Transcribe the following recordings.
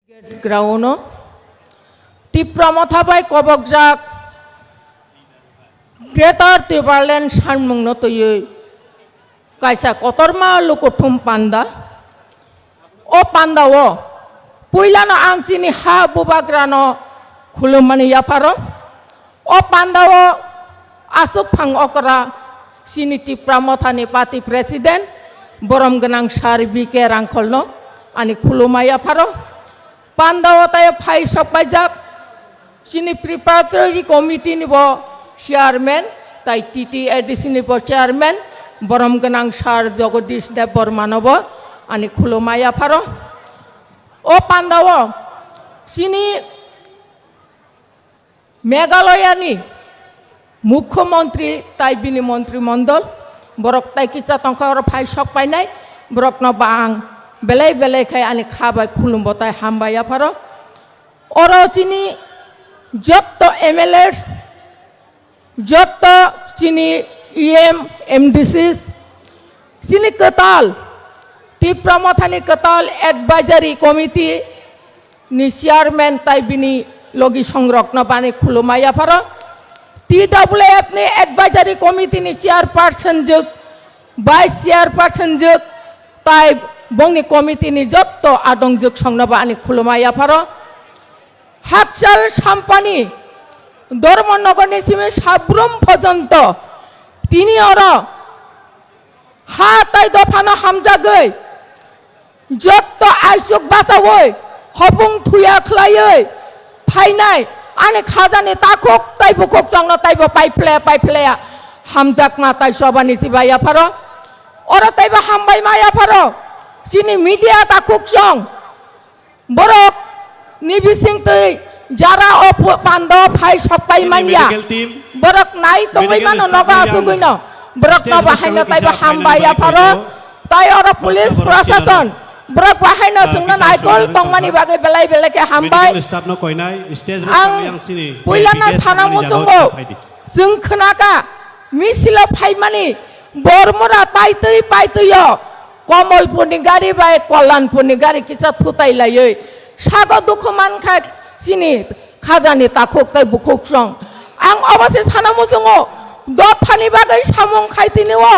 Grauno Tipramothabai Kobokjak Greater Tiberland Shanmung no to you Kaisa Kotorma Lukotum Panda O Panda wo Puilana Angchini Ha Bubagrano Kulumani Yaparo O Panda wo Asuk Pang Okra Sini Tipramothani Party President Borom Ganang Sharibi Ke Rangkolno Ani Kuluma Yaparo Pandawa tayo phai sokpaijak sini preparatory committee ni bo chairman tai TTADC ni bo chairman borom ganang sar Jagadish Dev Barmano bo ani khulumaya pharo o Pandawa sini Meghalaya ni মুখ্যমন্ত্রী tai bini মন্ত্রী মণ্ডল borok tai kicha tongkha phai sokpai nai borok no bang belai belai khai ani khabai khulum botai hambai afaro oro chini jotto MLAs jotto chini MDCs chini katal Tipramothani katal advisory committee ni chairman tai bini logi songrokno bani khulumai afaro TWF ni advisory committee ni chairperson juk vice chairperson juk tai Bongni committee ni jotto adong juk songnaba ani khulumaya pharo Hakchal Sampani Dharmanagar ni sime sabrum porjonto tini oro ha tai dofano hamjagoi jotto aisuk basawoi hopung thuya khlaioi phainai ani khajani takok tai bukok jangno tai bo paiplea hamdak ma tai sobani sibaya pharo ora tai ba hambai maya pharo Sini media takuk song borok nibising tui jara op pando phai sopai manya borok nai tongoi mano noga asuguino borok no bahai tai ba hambaya pharo tai ora police proshashan borok bahai no sungna naikol tongmani bagai belai ke hambai ang puilana thana musungo sung khnaka misilo phai mani bormora paitui yo Komol puni gari bai kolan puni gari kisah thutai layoi sago dukuman kha sini khajani takok tai bukok song ang obase sana musungo dot phani bagai samung khaitini o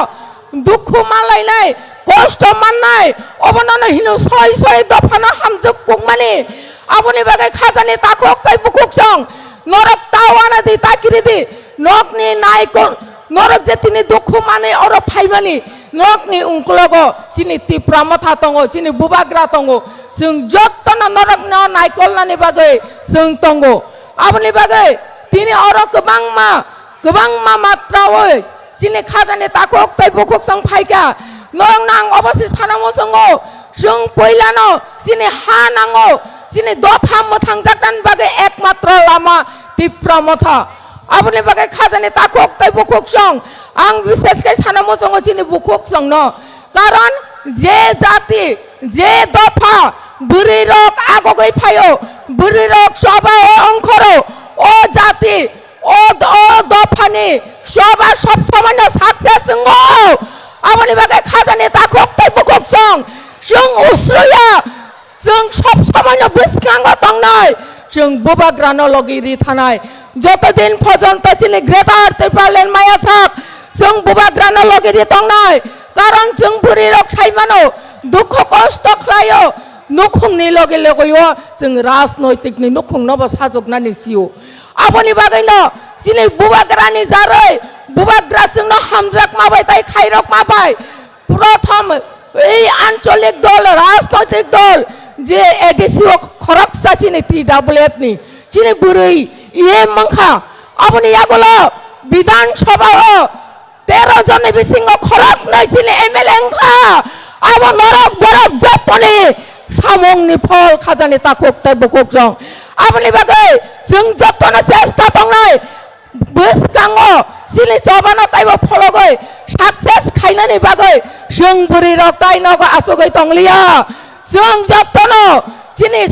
dukhu malai nai kosto mannai obanana hinu soi dofana hamjuk pungmani aboni bagai khajani takok tai bukok song norok tawana di takiri di nokni naikon norok jetini dukhu mane oro phaimani Nok ni ungklogo sini Tipramotha tongo sini bubagra tongo sung jottona norok no naikol nani bagai sung tongo abni bagai tini oro kebangma matra oi sini khajani takok tai bukok sang phaika norong nang obasis thanamo songo sung poilano sini ha nango sini dopha mothang jakdan bagai ekmatra lama Tipramotha abni bagai khajani takok tai bukok song ang বিশেষ করে সানামো সঙ্গ চিনি বুকুক সঙ্গ কারণ যে জাতি যে দফা বুড়ি রোগ আগগই ফায়ো বুড়ি রোগ সবা অংখর ও জাতি ও দফানি সবা সব সময় সাকসেস সঙ্গ আমনি বাগে খাজানি তাকক তাই বুকুক সং जों উসরয়া जों সব সময় বিস্কাঙ্গ তং নাই जों বুবাগ্রানো লগিরি থানায় যতদিন পর্যন্ত চিনি গ্রেটার ত্রিপুরাল্যান্ড মায়াসাক जों bubagrano logiri tongnai karon जों buri rok saimano dukho kosto khlayo nukhung ni logi logoyo जों rajnoitik ni nukhung no ba sajoknani siu aboni bagai no sini bubagrani jaroi bubagra जों no hamjak mabai tai khairok mabai prothom ei ancholik dol rajnoitik dol je ADCO khoroksa sini TWF ni sini buri iye mangkha aboni yagulo বিধান সভা 13 জনে বিসিংহ খরক নাই ছিলে MLA খা আব নরক বরক জপনি সামংনি ফল খাজানি তাকক তাই বকক জং আপনি বাগে जों জপনা চেষ্টা তংনাই বসকাঙ্গ সিলি সবানা তাইব ফলগৈ সাকসেস খাইনানি বাগে जों বুরি রক তাই নগ আসগৈ তংলিয়া जों জপনো সিনি